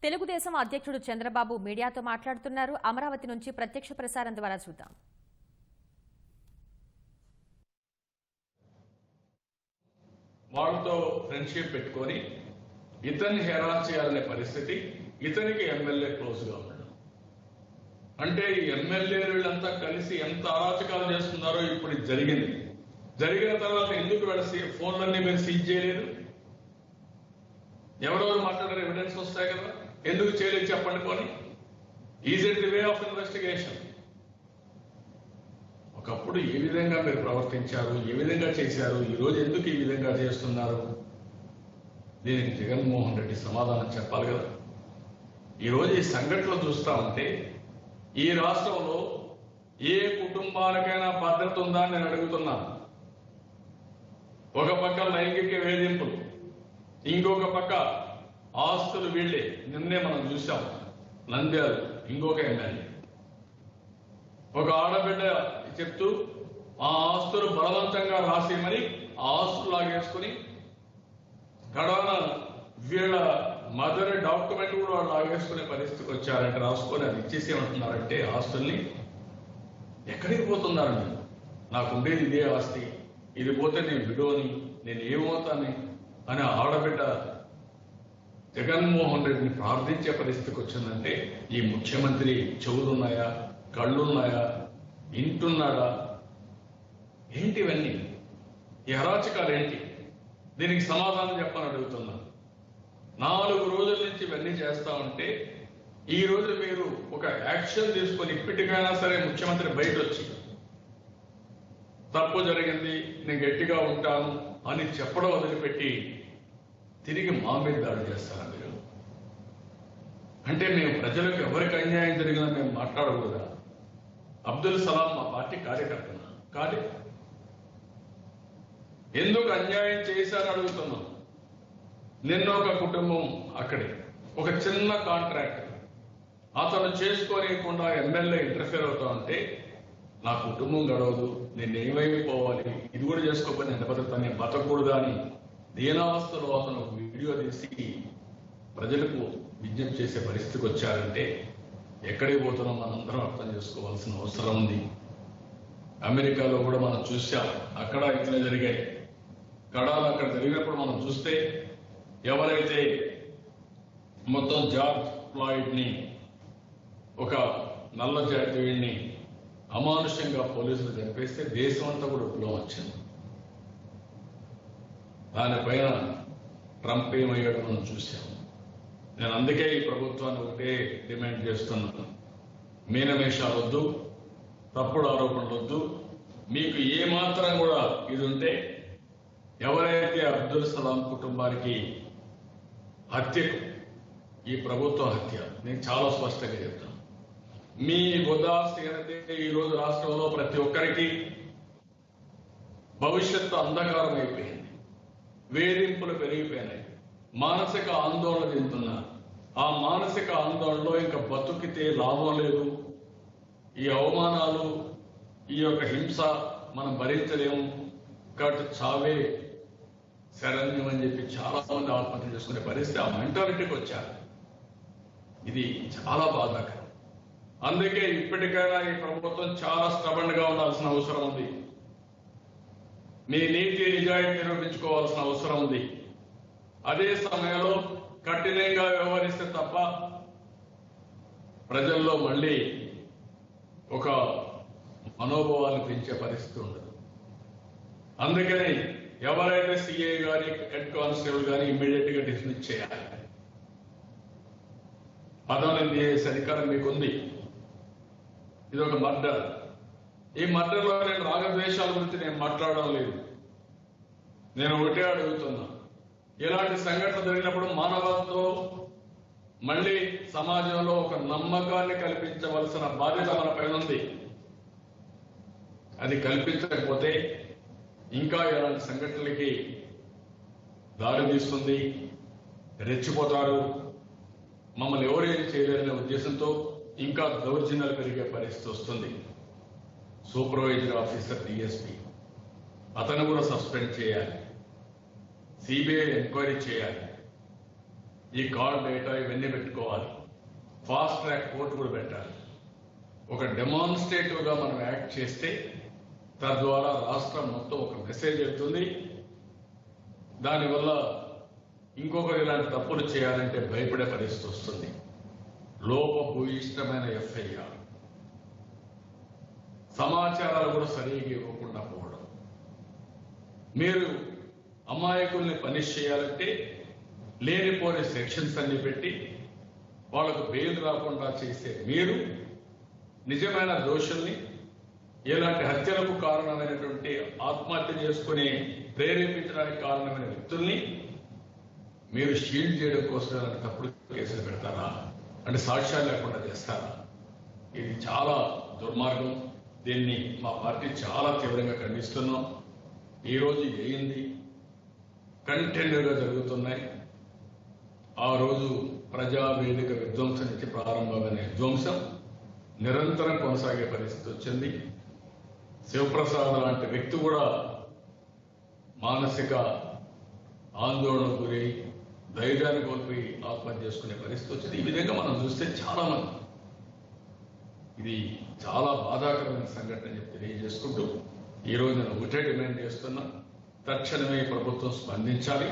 తెలుగుదేశం అధ్యక్షుడు చంద్రబాబు మీడియాతో మాట్లాడుతున్నారు. అమరావతి నుంచి ప్రత్యక్ష ప్రసారం ద్వారా చూద్దాం. వాళ్ళతో ఫ్రెండ్షిప్ పెట్టుకొని ఇతన్ని హెరాన్ చేయాలనే పరిస్థితి, ఇతనికి ఎమ్మెల్యే క్లోజ్ గా ఉండడం. అంటే ఈ ఎమ్మెల్యేలంతా కలిసి ఎంత అరాచకాలు చేస్తున్నారో ఇప్పుడు జరిగింది. జరిగిన తర్వాత ఎందుకు వీళ్ళ ఫోన్లన్నీ మీరు సీజ్ చేయలేదు? ఎవరెవరు మాట్లాడారు? ఎవిడెన్స్ వస్తాయి కదా, ఎందుకు చేయలేదు చెప్పండి. పోనీ is it the way of investigation? ఒకప్పుడు ఏ విధంగా మీరు ప్రవర్తించారు, ఏ విధంగా చేశారు, ఈ రోజు ఎందుకు ఈ విధంగా చేస్తున్నారు? దీనికి జగన్మోహన్ రెడ్డి సమాధానం చెప్పాలి కదా. ఈరోజు ఈ సంఘటనలు చూస్తా ఉంటే ఈ రాష్ట్రంలో ఏ కుటుంబానికైనా భద్రత ఉందా అని నేను అడుగుతున్నాను. ఒక పక్క లైంగిక వేధింపులు, ఇంకొక పక్క ఆస్తులు వీళ్ళే. నిన్నే మనం చూసాం నంద్యాల ఇంకొక ఎమ్మెల్యే ఒక ఆడబిడ్డ చెప్తూ ఆ ఆస్తులు బలవంతంగా రాసేయమని ఆ ఆస్తులు లాగేసుకుని కడవన వీళ్ళ మదర్ డాక్యుమెంట్ కూడా వాళ్ళు లాగేసుకునే పరిస్థితికి వచ్చారంటే, రాసుకొని అది ఇచ్చేసేమంటున్నారంటే ఆస్తుల్ని. ఎక్కడికి పోతున్నారండి? నాకు ఉండేది ఇదే ఆస్తి, ఇది పోతే నేను విడోని, నేను ఏమవుతాను అని ఆడబిడ్డ జగన్మోహన్ రెడ్డిని ప్రార్థించే పరిస్థితికి వచ్చిందంటే ఈ ముఖ్యమంత్రి చెవులున్నాయా, కళ్ళున్నాయా, ఇంటున్నాడా? ఏంటివన్నీ? ఈ అరాచకాలు ఏంటి? దీనికి సమాధానం చెప్పని అడుగుతున్నా. 4 రోజుల నుంచి ఇవన్నీ చేస్తా ఉంటే ఈ రోజు మీరు ఒక యాక్షన్ తీసుకొని ఇప్పటికైనా సరే ముఖ్యమంత్రి బయట వచ్చి తప్పు జరిగింది, నేను గట్టిగా ఉంటాను అని చెప్పడం వదిలిపెట్టి తిరిగి మా మీద దాడి చేస్తారా మీరు? అంటే మేము ప్రజలకు ఎవరికి అన్యాయం జరిగినా మేము మాట్లాడకూడదా? అబ్దుల్ సలాం మా పార్టీ కార్యకర్తనా? కాదు. ఎందుకు అన్యాయం చేశారని అడుగుతున్నాం. నిన్న ఒక కుటుంబం అక్కడే ఒక చిన్న కాంట్రాక్ట్ అతను చేసుకోలేకుండా ఎమ్మెల్యే ఇంటర్ఫేర్ అవుతా ఉంటే నా కుటుంబం గడవదు, నేను ఏమైపోవాలి, ఇది కూడా చేసుకోకపోతే నేను బతుకుతాను, నేను బతకూడదు అని దీనావస్థలో అతను ఒక వీడియో తీసి ప్రజలకు విజ్ఞప్తి చేసే పరిస్థితికి వచ్చారంటే ఎక్కడికి పోతున్నాం మనందరం అర్థం చేసుకోవాల్సిన అవసరం ఉంది. అమెరికాలో కూడా మనం చూసాం, అక్కడ ఇట్లా జరిగాయి. కడాలు అక్కడ జరిగినప్పుడు మనం చూస్తే ఎవరైతే మొత్తం జార్జ్ ఫ్లాయిడ్ ని, ఒక నల్ల జాతీయుడిని అమానుషంగా పోలీసులు చంపేస్తే దేశం అంతా కూడా విప్లవం వచ్చింది. దానిపైన ట్రంప్ ఏమయ్యాడో మనం చూసాం. నేను అందుకే ఈ ప్రభుత్వాన్ని ఒకటే డిమాండ్ చేస్తున్నాను. మీనమేషాలు వద్దు, తప్పుడు ఆరోపణలు వద్దు. మీకు ఏమాత్రం కూడా ఇది ఉంటే ఎవరైతే అబ్దుల్ సలాం కుటుంబానికి హత్యకు, ఈ ప్రభుత్వ హత్య, నేను చాలా స్పష్టంగా చెప్తాను. మీ ఉదాసీనతే ఈ రోజు రాష్ట్రంలో ప్రతి ఒక్కరికి భవిష్యత్తు అంధకారం అయిపోయింది. వేధింపులు పెరిగిపోయినాయి, మానసిక ఆందోళన చెందుతున్నారు. ఆ మానసిక ఆందోళనలో ఇంకా బతుకితే లాభం లేదు. ఈ అవమానాలు, ఈ యొక్క హింస మనం భరించలేము కాబట్టి చావే శరణ్యం అని చెప్పి చాలా మంది ఆత్మహత్య చేసుకునే పరిస్థితి, ఆ మెంటాలిటీకి వచ్చారు. ఇది చాలా బాధాకరం. అందుకే ఇప్పటికైనా ఈ ప్రభుత్వం చాలా స్టబన్ గా ఉండాల్సిన అవసరం ఉంది. మీ నీతి నిజాయితీ నిరూపించుకోవాల్సిన అవసరం ఉంది. అదే సమయంలో కఠినంగా వ్యవహరిస్తే తప్ప ప్రజల్లో మళ్ళీ ఒక మనోభావాన్ని పెంచే పరిస్థితి ఉండదు. అందుకని ఎవరైతే సిఐ గాని, హెడ్ కానిస్టేబుల్ గాని ఇమ్మీడియట్ గా డిస్మిస్ చేయాలి. పదవిని చేసే అధికారం మీకుంది. ఇది ఒక మర్డర్. ఈ మర్డర్లో నేను రాగద్వేషాల గురించి నేను మాట్లాడడం లేదు. నేను ఒకటే అడుగుతున్నా, ఇలాంటి సంఘటన జరిగినప్పుడు మానవత్వం మళ్ళీ సమాజంలో ఒక నమ్మకాన్ని కల్పించవలసిన బాధ్యత మన పైన ఉంది. అది కల్పించకపోతే ఇంకా ఇలాంటి సంఘటనలకి దారి తీస్తుంది. రెచ్చిపోతారు, మమ్మల్ని ఎవరేం చేయలేరనే ఉద్దేశంతో ఇంకా దౌర్జన్యాలు పెరిగే పరిస్థితి వస్తుంది. సూపర్వైజర్ ఆఫీసర్ డిఎస్పీ అతను కూడా సస్పెండ్ చేయాలి, సిబిఐ ఎంక్వైరీ చేయాలి. ఈ కాల్ డేటా ఇవన్నీ పెట్టుకోవాలి. ఫాస్ట్ ట్రాక్ కోర్టు కూడా పెట్టాలి. ఒక డెమాన్స్ట్రేటివ్ గా మనం యాక్ట్ చేస్తే తద్వారా రాష్ట్రం మొత్తం ఒక మెసేజ్ వెళ్తుంది. దానివల్ల ఇంకొకరు ఇలాంటి తప్పులు చేయాలంటే భయపడే పరిస్థితి వస్తుంది. లోపభూయిష్టమైన ఎఫ్ఐఆర్, సమాచారాలు కూడా సరిగ్గా ఇవ్వకుండా పోవడం. మీరు అమాయకుల్ని పనిష్ చేయాలంటే లేనిపోని సెక్షన్స్ అన్ని పెట్టి వాళ్ళకు బెయిల్ రాకుండా చేసే మీరు నిజమైన దోషుల్ని, ఎలాంటి హత్యలకు కారణమైనటువంటి ఆత్మహత్య చేసుకుని ప్రేరేపించడానికి కారణమైన వ్యక్తుల్ని మీరు షీల్డ్ చేయడం కోసం ఇలాంటి తప్పుడు కేసులు పెడతారా? అంటే సాక్ష్యాలు లేకుండా చేస్తారా? ఇది చాలా దుర్మార్గం. దీన్ని మా పార్టీ చాలా తీవ్రంగా ఖండిస్తున్నాం. ఈరోజు అయింది కంటిన్యూగా జరుగుతున్నాయి. ఆ రోజు ప్రజావేదిక విధ్వంసం నుంచి ప్రారంభమైన విధ్వంసం నిరంతరం కొనసాగే పరిస్థితి వచ్చింది. శివప్రసాద్ లాంటి వ్యక్తి కూడా మానసిక ఆందోళనకు గురై ధైర్యాన్ని కోల్పోయి ఆత్మహత్య చేసుకునే పరిస్థితి వచ్చింది. ఈ విధంగా మనం చూస్తే చాలా మంది, ఇది చాలా బాధాకరమైన సంఘటన అని చెప్పి తెలియజేసుకుంటూ ఈరోజు నేను ఒకటే డిమాండ్ చేస్తున్నా, తక్షణమే ప్రభుత్వం స్పందించాలి,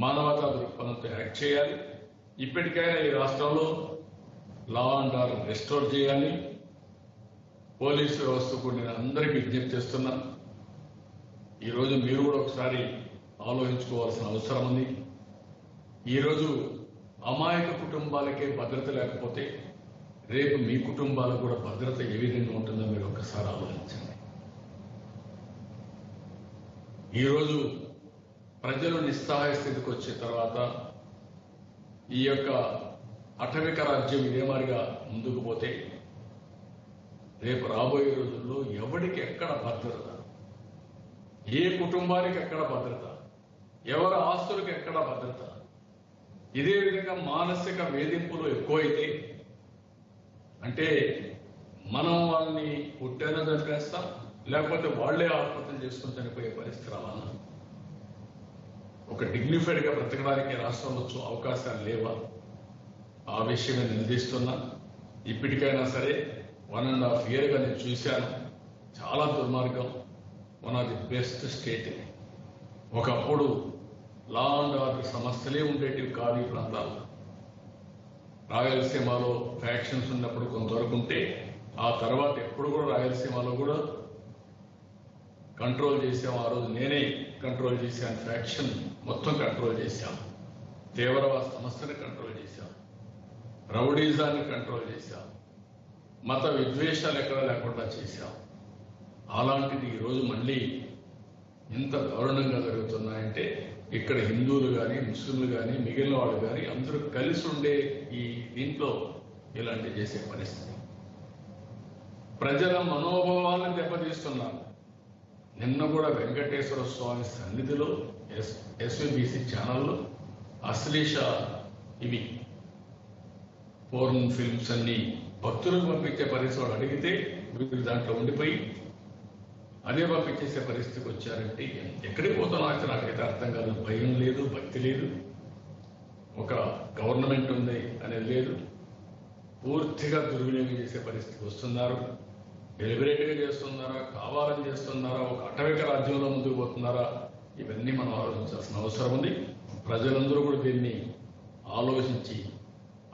మానవతా దృక్పథంతో యాక్ట్ చేయాలి. ఇప్పటికైనా ఈ రాష్ట్రంలో లా అండ్ ఆర్డర్ రెస్టోర్ చేయాలి. పోలీసు వ్యవస్థకు నేను అందరికీ విజ్ఞప్తి చేస్తున్నా, ఈరోజు మీరు కూడా ఒకసారి ఆలోచించుకోవాల్సిన అవసరం ఉంది. ఈరోజు అమాయక కుటుంబాలకే భద్రత లేకపోతే రేపు మీ కుటుంబాలకు కూడా భద్రత ఏ విధంగా ఉంటుందో మీరు ఒక్కసారి ఆలోచించండి. ఈరోజు ప్రజలు నిస్సహాయ స్థితికి వచ్చిన తర్వాత ఈ యొక్క అటవిక రాజ్యం ఇదే మాదిరిగా ముందుకు పోతే రేపు రాబోయే రోజుల్లో ఎవరికి ఎక్కడ భద్రత, ఏ కుటుంబానికి ఎక్కడ భద్రత, ఎవరి ఆస్తులకు ఎక్కడ భద్రత? ఇదే విధంగా మానసిక వేధింపులు ఎక్కువైతే అంటే మనం వాళ్ళని పుట్టానో చంపేస్తాం, లేకపోతే వాళ్లే ఆత్మహత్యలు చేసుకుని చనిపోయే పరిస్థితి రావాలా? ఒక డిగ్నిఫైడ్ గా బ్రతకడానికి రాష్ట్రంలో అవకాశాలు లేవా? ఆ విషయమే నిలదీస్తున్నా. ఇప్పటికైనా సరే 1.5 year గా నేను చూశాను, చాలా దుర్మార్గం. One of the best state. ఒకప్పుడు లా అండ్ ఆర్డర్ సమస్యలే ఉండేటివి కాదు ఈ ప్రాంతాల్లో. రాయలసీమలో ఫ్యాక్షన్స్ ఉన్నప్పుడు కొంతవరకు ఉంటే ఆ తర్వాత ఎప్పుడు కూడా రాయలసీమలో కూడా కంట్రోల్ చేశాం. ఆ రోజు నేనే కంట్రోల్ చేశాను, ఫ్యాక్షన్ మొత్తం కంట్రోల్ చేశాం, తీవ్రవాద సమస్యని కంట్రోల్ చేశాం, రౌడీజాన్ని కంట్రోల్ చేశాం, మత విద్వేషాలు ఎక్కడ లేకుండా చేశాం. అలాంటిది ఈరోజు మళ్ళీ ఇంత దారుణంగా జరుగుతున్నాయంటే ఇక్కడ హిందువులు కానీ ముస్లింలు కానీ మిగిలిన వాళ్ళు కానీ అందరూ కలిసి ఉండే ఈ దీంట్లో ఇలాంటి చేసే పరిస్థితి. ప్రజల మనోభావాలను దెబ్బతీస్తున్నారు. నిన్న కూడా వెంకటేశ్వర స్వామి సన్నిధిలో ఎస్వీబీసీ ఛానల్లో అశ్లీష ఇవి పోర్న్ ఫిల్మ్స్ అన్ని భక్తులకు పంపించే పరిస్థితి వాళ్ళు అడిగితే వీళ్ళు దాంట్లో ఉండిపోయి అదే పంపించేసే పరిస్థితికి వచ్చారంటే ఎక్కడికి పోతున్నా నాకైతే అర్థం కాదు. భయం లేదు, భక్తి లేదు, ఒక గవర్నమెంట్ ఉంది అనేది లేదు. పూర్తిగా దుర్వినియోగం చేసే పరిస్థితికి వస్తున్నారు. డెలిబరేట్గా చేస్తున్నారా, కావాలని చేస్తున్నారా, ఒక అటవిక రాజ్యంలో ముందుకు పోతున్నారా? ఇవన్నీ మనం ఆలోచించాల్సిన అవసరం ఉంది. ప్రజలందరూ కూడా దీన్ని ఆలోచించి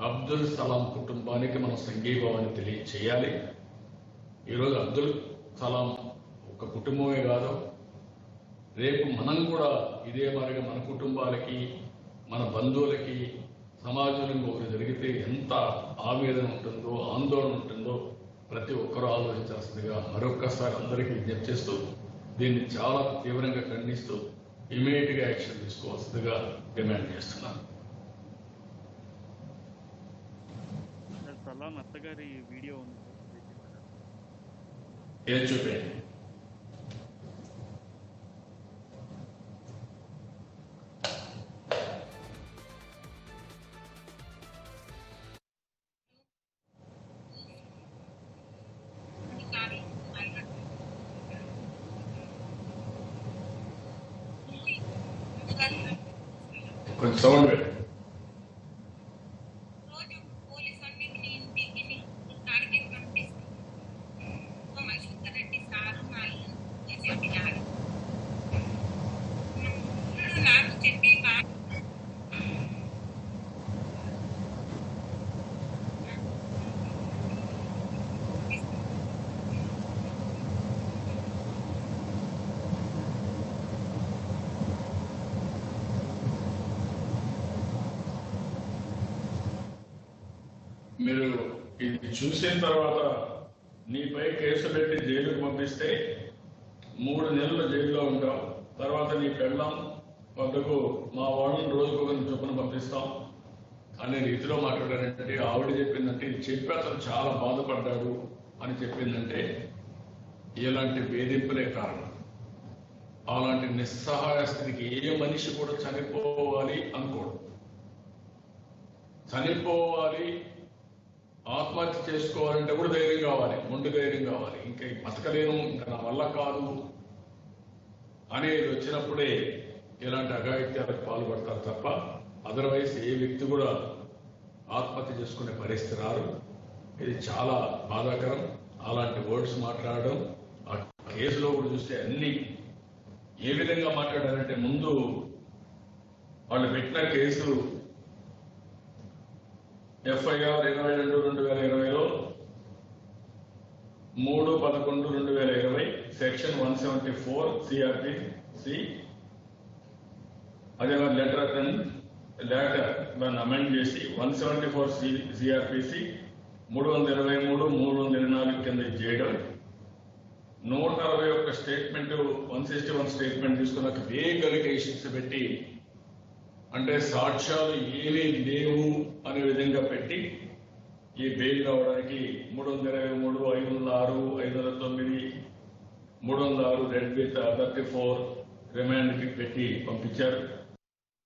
అబ్దుల్ సలాం కుటుంబానికి మనం సంఘీభావాన్ని తెలియచేయాలి. ఈరోజు అబ్దుల్ సలాం ఒక కుటుంబమే కాదు, రేపు మనం కూడా ఇదే మాదిరిగా మన కుటుంబాలకి, మన బంధువులకి, సమాజంలో ఒకరు జరిగితే ఎంత ఆవేదన ఉంటుందో, ఆందోళన ఉంటుందో ప్రతి ఒక్కరూ ఆలోచించాల్సిందిగా మరొక్కసారి అందరికీ విజ్ఞప్తి చేస్తూ దీన్ని చాలా తీవ్రంగా ఖండిస్తూ ఇమీడియట్ గా యాక్షన్ తీసుకోవాల్సిందిగా డిమాండ్ చేస్తున్నాను. సలాం అత్తగారి వీడియో ఉంది, ఏం చూపేయండి. కొంచెం సౌండ్ పెట్టండి. మీరు ఇది చూసిన తర్వాత నీపై కేసు పెట్టి జైలుకు పంపిస్తే 3 నెలలు జైల్లో ఉంటావు. తర్వాత నీ పెళ్ళాం వద్దకు మా వాళ్ళని రోజుకొకరిని చొప్పున పంపిస్తాం అనే రీతిలో మాట్లాడారంటే ఆవిడ చెప్పిందంటే ఇది చెప్పి అతను చాలా బాధపడ్డాడు అని చెప్పిందంటే ఇలాంటి వేధింపులే కారణం. అలాంటి నిస్సహాయ స్థితికి ఏ మనిషి కూడా చనిపోవాలి అనుకోడు. చనిపోవాలి, ఆత్మహత్య చేసుకోవాలంటే కూడా ధైర్యం కావాలి, మొండి ధైర్యం కావాలి. ఇంకా బతకలేను, ఇంకా నా వల్ల కాదు అనేది వచ్చినప్పుడే ఇలాంటి అఘాయిత్యాలకు పాల్పడతారు తప్ప అదర్వైజ్ ఏ వ్యక్తి కూడా ఆత్మహత్య చేసుకునే పరిస్థితి రారు. ఇది చాలా బాధాకరం. అలాంటి వర్డ్స్ మాట్లాడడం ఆ కేసులో కూడా చూస్తే అన్ని ఏ విధంగా మాట్లాడారంటే ముందు వాళ్ళు పెట్టిన కేసు ఎఫ్ఐఆర్ 22/2020లో 3/11/2020 సెక్షన్ 174 సిఆర్పిసి. అదే లెటర్ దాన్ని అమెండ్ చేసి 174 సిఆర్పిసి 323, 324 కింద చేయడం. 161 స్టేట్మెంట్ 161 స్టేట్మెంట్ తీసుకున్నాక వేగ్ అలిగేషన్స్ పెట్టి అంటే సాక్ష్యాలు ఏమీ లేవు అనే విధంగా పెట్టి ఈ బెయిల్ రావడానికి 323, 506, 509, 306 రెడ్ విత్ 34 రిమాండ్ కి పెట్టి పంపించారు.